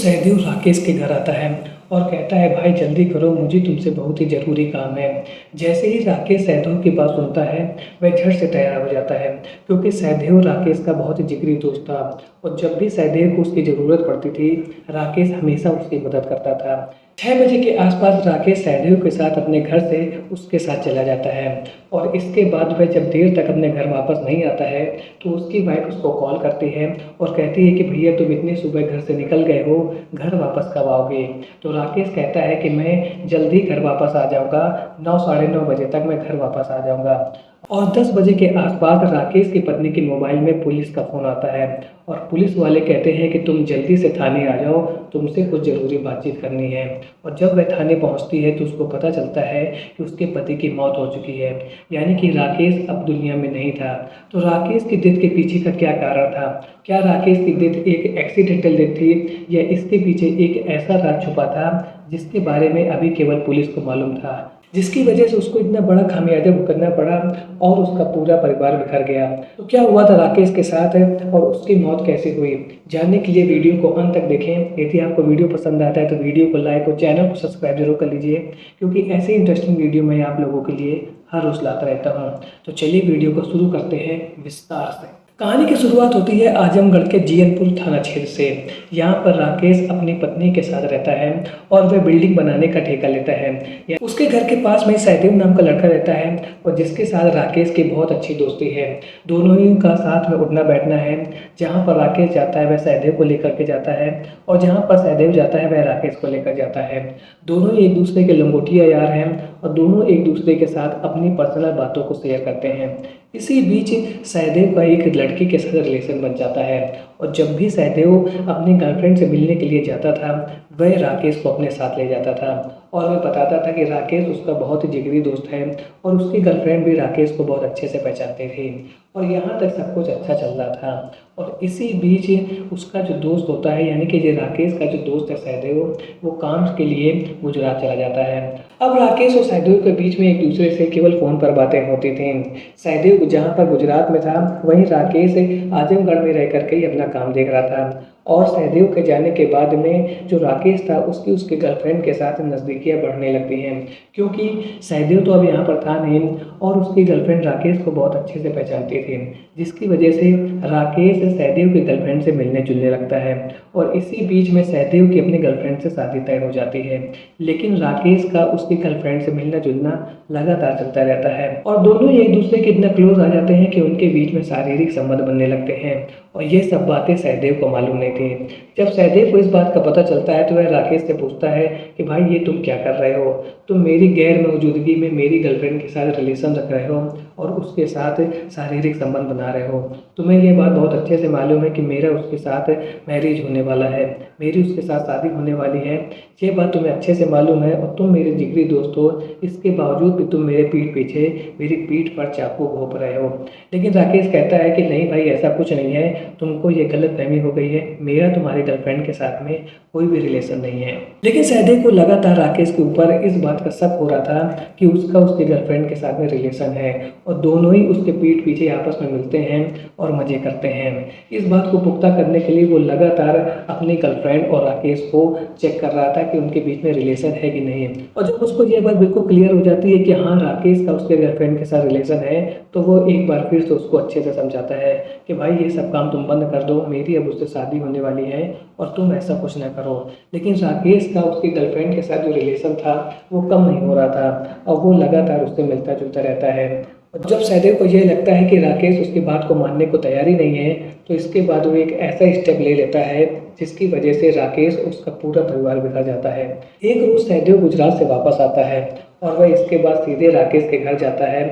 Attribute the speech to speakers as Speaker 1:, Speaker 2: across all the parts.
Speaker 1: सहदेव राकेश के घर आता है और कहता है भाई जल्दी करो मुझे तुमसे बहुत ही ज़रूरी काम है। जैसे ही राकेश सहदेव की बात सुनता है वह झट से तैयार हो जाता है क्योंकि सहदेव राकेश का बहुत ही जिगरी दोस्त था और जब भी सहदेव को उसकी ज़रूरत पड़ती थी राकेश हमेशा उसकी मदद करता था। 6 बजे के आसपास राकेश सहदेव के साथ अपने घर से उसके साथ चला जाता है और इसके बाद वह जब देर तक अपने घर वापस नहीं आता है तो उसकी वाइफ उसको कॉल करती है और कहती है कि भैया तुम इतनी सुबह घर से निकल गए हो, घर वापस कब आओगे? तो राकेश कहता है कि मैं जल्दी घर वापस आ जाऊंगा, 9 साढ़े 9 बजे तक मैं घर वापस आ जाऊंगा। और 10 बजे के आसपास राकेश की पत्नी के मोबाइल में पुलिस का फ़ोन आता है और पुलिस वाले कहते हैं कि तुम जल्दी से थाने आ जाओ, तुमसे कुछ ज़रूरी बातचीत करनी है। और जब वह थाने पहुंचती है तो उसको पता चलता है कि उसके पति की मौत हो चुकी है, यानी कि राकेश अब दुनिया में नहीं था। तो राकेश की डेथ के पीछे का क्या कारण था? क्या राकेश की डेथ एक एक्सीडेंटल डेथ थी या इसके पीछे एक ऐसा राज छुपा था जिसके बारे में अभी केवल पुलिस को मालूम था, जिसकी वजह से उसको इतना बड़ा खामियाजा भुगतना पड़ा और उसका पूरा परिवार बिखर गया। तो क्या हुआ था राकेश के साथ और उसकी मौत कैसे हुई? जानने के लिए वीडियो को अंत तक देखें। यदि आपको वीडियो पसंद आता है तो वीडियो को लाइक और चैनल को सब्सक्राइब जरूर कर लीजिए क्योंकि ऐसे इंटरेस्टिंग वीडियो मैं आप लोगों के लिए हर रोज लाता रहता हूँ। तो चलिए वीडियो को शुरू करते हैं विस्तार से। कहानी की शुरुआत होती है आजमगढ़ के जीयनपुर थाना क्षेत्र से। यहाँ पर राकेश अपनी पत्नी के साथ रहता है और वह बिल्डिंग बनाने का ठेका लेता है। उसके घर के पास में सहदेव नाम का लड़का रहता है और जिसके साथ राकेश की बहुत अच्छी दोस्ती है। दोनों ही का साथ में उठना बैठना है। जहाँ पर राकेश जाता है वह सहदेव को लेकर के जाता है और जहाँ पर सहदेव जाता है वह राकेश को लेकर जाता है। दोनों ही एक दूसरे के लंगोटिया यार हैं और दोनों एक दूसरे के साथ अपनी पर्सनल बातों को शेयर करते हैं। इसी बीच सहदेव का एक लड़की के साथ रिलेशन बन जाता है और जब भी सहदेव अपनी गर्लफ्रेंड से मिलने के लिए जाता था वह राकेश को अपने साथ ले जाता था और वह बताता था कि राकेश उसका बहुत ही जिगरी दोस्त है और उसकी गर्लफ्रेंड भी राकेश को बहुत अच्छे से पहचानती थी और यहाँ तक सब कुछ अच्छा चल रहा था। और इसी बीच उसका जो दोस्त होता है यानी कि जो राकेश का जो दोस्त है सहदेव, वो काम के लिए गुजरात चला जाता है। अब राकेश और सहदेव के बीच में एक दूसरे से केवल फ़ोन पर बातें होती थीं। सहदेव जहाँ पर गुजरात में था वहीं राकेश आजमगढ़ में रह करके ही अपना काम देख रहा था और सहदेव के जाने के बाद में जो राकेश था उसकी गर्लफ्रेंड के साथ नज़दीकियाँ बढ़ने लगती हैं क्योंकि सहदेव तो अब यहाँ पर था नहीं और उसकी गर्लफ्रेंड राकेश को बहुत अच्छे से पहचानती थी, जिसकी वजह से राकेश सहदेव की गर्लफ्रेंड से मिलने जुलने लगता है और इसी बीच में सहदेव की अपनी गर्लफ्रेंड से शादी तय हो जाती है। लेकिन राकेश का उसकी गर्लफ्रेंड से मिलना जुलना लगातार चलता रहता है और दोनों ही एक दूसरे के इतना क्लोज आ जाते हैं कि उनके बीच में शारीरिक संबंध बनने लगते हैं और ये सब बातें सहदेव को मालूम नहीं थी। जब सहदेव को इस बात का पता चलता है तो वह राकेश से पूछता है कि भाई ये तुम क्या कर रहे हो? तुम मेरी गैर मौजूदगी में मेरी गर्लफ्रेंड के साथ रिलेशन रख रहे हो और उसके साथ शारीरिक संबंध बना रहे हो। तुम्हें ये बात बहुत अच्छे से मालूम है कि मेरा उसके साथ मैरिज होने वाला है, मेरी उसके साथ शादी होने वाली है। ये बात तुम्हें अच्छे से मालूम है और तुम मेरे जिगरी दोस्त हो, इसके बावजूद भी तुम मेरे पीठ पीछे मेरी पीठ पर चाकू घोंप रहे हो। लेकिन राकेश कहता है कि नहीं भाई ऐसा कुछ नहीं है, तुमको ये गलतफहमी हो गई है, मेरा तुम्हारी गर्लफ्रेंड के साथ में कोई भी रिलेशन नहीं है। लेकिन सहदेव को लगातार राकेश के ऊपर इस बात का शक हो रहा था कि उसका उसकी गर्लफ्रेंड के साथ में रिलेशन है और दोनों ही उसके पीठ पीछे आपस में मिलते हैं और मजे करते हैं। इस बात को पुख्ता करने के लिए वो लगातार अपनी गर्लफ्रेंड और राकेश को चेक कर रहा था कि उनके बीच में रिलेशन है कि नहीं। और जब उसको ये बात बिल्कुल क्लियर हो जाती है कि हाँ राकेश का उसके गर्लफ्रेंड के साथ रिलेशन है तो वो एक बार फिर से उसको अच्छे से समझाता है कि भाई ये सब काम तुम बंद कर दो, मेरी अब उससे शादी होने वाली है और तुम ऐसा कुछ ना करो। लेकिन राकेश का उसकी गर्लफ्रेंड के साथ जो रिलेशन था वो कम नहीं हो रहा था और वो लगातार उससे मिलता जुलता रहता है। और जब सहदेव को यह लगता है कि राकेश उसकी बात को मानने को तैयार ही नहीं है तो इसके बाद वो एक ऐसा स्टेप ले लेता है जिसकी वजह से राकेश उसका पूरा परिवार बिखर जाता है। एक रोज सहदेव गुजरात से वापस आता है और वह इसके बाद सीधे राकेश के घर जाता है।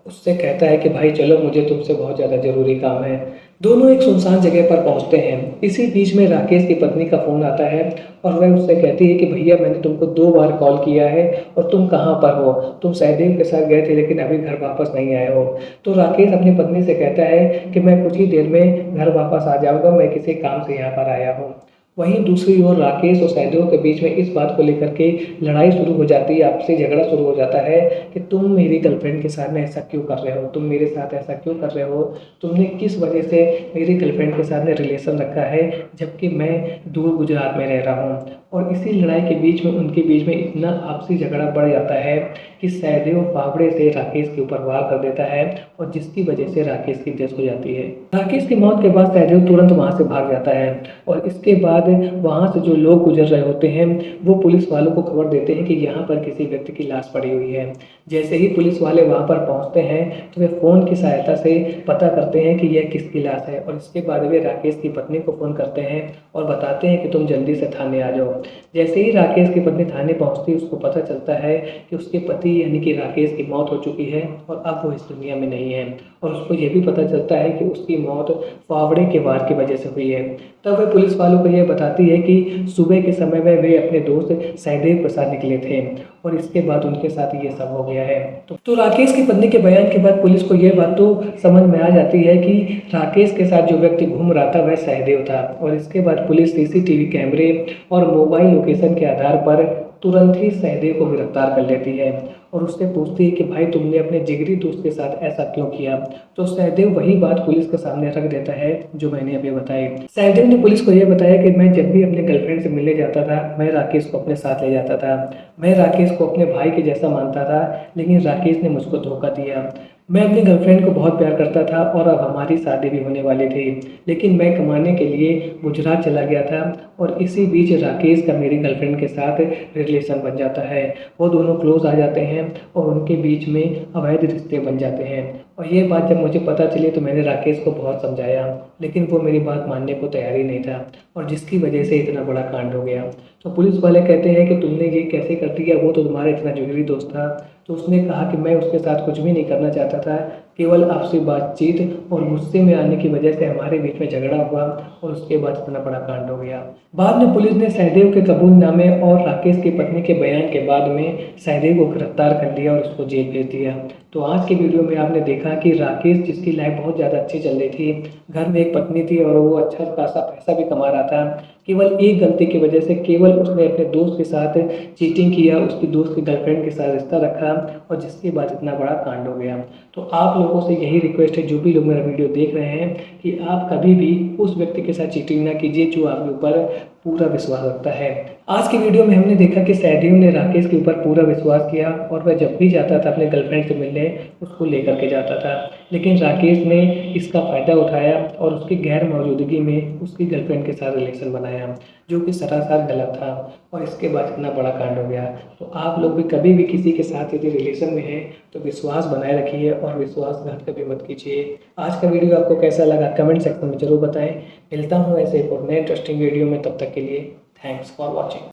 Speaker 1: उससे कहता है कि भाई चलो मुझे तुमसे बहुत ज़्यादा ज़रूरी काम है। दोनों एक सुनसान जगह पर पहुंचते हैं। इसी बीच में राकेश की पत्नी का फ़ोन आता है और वह उससे कहती है कि भैया मैंने तुमको 2 बार कॉल किया है और तुम कहाँ पर हो? तुम सहदेव के साथ गए थे लेकिन अभी घर वापस नहीं आए हो। तो राकेश अपनी पत्नी से कहता है कि मैं कुछ ही देर में घर वापस आ जाऊँगा, मैं किसी काम से यहाँ पर आया हूँ। वहीं दूसरी ओर राकेश और सहदेव के बीच में इस बात को लेकर के लड़ाई शुरू हो जाती है, आपसी झगड़ा शुरू हो जाता है कि तुम मेरी गर्लफ्रेंड के साथ में ऐसा क्यों कर रहे हो, तुम मेरे साथ ऐसा क्यों कर रहे हो, तुमने किस वजह से मेरी गर्लफ्रेंड के साथ में रिलेशन रखा है जबकि मैं दूर गुजरात में रह रहा हूँ। और इसी लड़ाई के बीच में उनके बीच में इतना आपसी झगड़ा बढ़ जाता है कि सहदेव फावड़े से राकेश के ऊपर वार कर देता है और जिसकी वजह से राकेश की डेथ हो जाती है। राकेश की मौत के बाद सहदेव तुरंत वहाँ से भाग जाता है और इसके बाद वहाँ से जो लोग गुजर रहे होते हैं वो पुलिस वालों को खबर देते हैं कि यहाँ पर किसी व्यक्ति की लाश पड़ी हुई है। जैसे ही पुलिस वाले वहाँ पर पहुँचते हैं तो वे फ़ोन की सहायता से पता करते हैं कि यह किसकी लाश है और इसके बाद वे राकेश की पत्नी को फ़ोन करते हैं और बताते हैं कि तुम जल्दी से थाने आ जाओ। जैसे ही राकेश की पत्नी थाने पहुँचती है उसको पता चलता है कि उसके पति यानी कि राकेश की मौत हो चुकी है और अब वो इस दुनिया में नहीं है और उसको ये भी पता चलता है कि उसकी मौत फावड़े के वार की वजह से हुई है। तब वह पुलिस वालों को यह बताती है कि सुबह के समय में वे अपने दोस्त सहदेव के साथ निकले थे और इसके बाद उनके साथ ये सब हो गया है। तो राकेश की पत्नी के बयान के बाद पुलिस को यह बात तो समझ में आ जाती है कि राकेश के साथ जो व्यक्ति घूम रहा था वह सहदेव था और इसके बाद पुलिस सीसीटीवी कैमरे और मोबाइल लोकेशन के आधार पर तुरंत ही सहदेव को गिरफ्तार कर लेती है और उससे पूछती है कि भाई तुमने अपने जिगरी दोस्त के साथ ऐसा क्यों किया। तो सहदेव वही बात पुलिस के सामने रख देता है जो मैंने अभी बताई। सहदेव ने पुलिस को यह बताया कि मैं जब भी अपने गर्लफ्रेंड से मिलने जाता था मैं राकेश को अपने साथ ले जाता था। मैं राकेश को अपने भाई के जैसा मानता था लेकिन राकेश ने मुझको धोखा दिया। मैं अपनी गर्लफ्रेंड को बहुत प्यार करता था और अब हमारी शादी भी होने वाली थी लेकिन मैं कमाने के लिए गुजरात चला गया था और इसी बीच राकेश का मेरी गर्लफ्रेंड के साथ रिलेशन बन जाता है। वो दोनों क्लोज आ जाते हैं और उनके बीच में अवैध रिश्ते बन जाते हैं और ये बात जब मुझे पता चली तो मैंने राकेश को बहुत समझाया लेकिन वो मेरी बात मानने को तैयार ही नहीं था और जिसकी वजह से इतना बड़ा कांड हो गया। तो पुलिस वाले कहते हैं कि तुमने ये कैसे कर दिया, वो तो तुम्हारा इतना जिगरी दोस्त था। तो उसने कहा कि मैं उसके साथ कुछ भी नहीं करना चाहता था, केवल आपसी बातचीत और गुस्से में आने की वजह से हमारे बीच में झगड़ा हुआ और उसके बाद इतना बड़ा कांड हो गया। बाद में पुलिस ने सहदेव के कबूलनामे और राकेश की पत्नी के बयान के बाद में सहदेव को गिरफ्तार कर लिया और उसको जेल भेज दिया। तो आज की वीडियो में आपने देखा कि राकेश जिसकी लाइफ बहुत ज़्यादा अच्छी चल रही थी, घर में एक पत्नी थी और वो अच्छा खासा पैसा भी कमा रहा था, केवल एक गलती की वजह से केवल उसने अपने दोस्त के साथ चीटिंग किया, उसकी दोस्त की गर्लफ्रेंड के साथ रिश्ता रखा और जिसके बाद इतना बड़ा कांड हो गया। तो आप लोगों से यही रिक्वेस्ट है जो भी लोग मेरा वीडियो देख रहे हैं कि आप कभी भी उस व्यक्ति के साथ चीटिंग ना कीजिए जो आपके ऊपर पूरा विश्वास रखता है। आज की वीडियो में हमने देखा कि सहदेव ने राकेश के ऊपर पूरा विश्वास किया और वह जब भी जाता था अपने गर्लफ्रेंड से मिलने उसको लेकर के जाता था, लेकिन राकेश ने इसका फ़ायदा उठाया और उसकी गैर मौजूदगी में उसकी गर्लफ्रेंड के साथ रिलेशन बनाया जो कि सरासर गलत था और इसके बाद इतना बड़ा कांड हो गया। तो आप लोग भी कभी भी किसी के साथ यदि रिलेशन में हैं तो विश्वास बनाए रखिए और विश्वासघात कभी मत कीजिए। आज का वीडियो आपको कैसा लगा कमेंट सेक्शन में ज़रूर बताएं। मिलता हूँ ऐसे एक और नए इंटरेस्टिंग वीडियो में, तब तक के लिए थैंक्स फॉर वॉचिंग।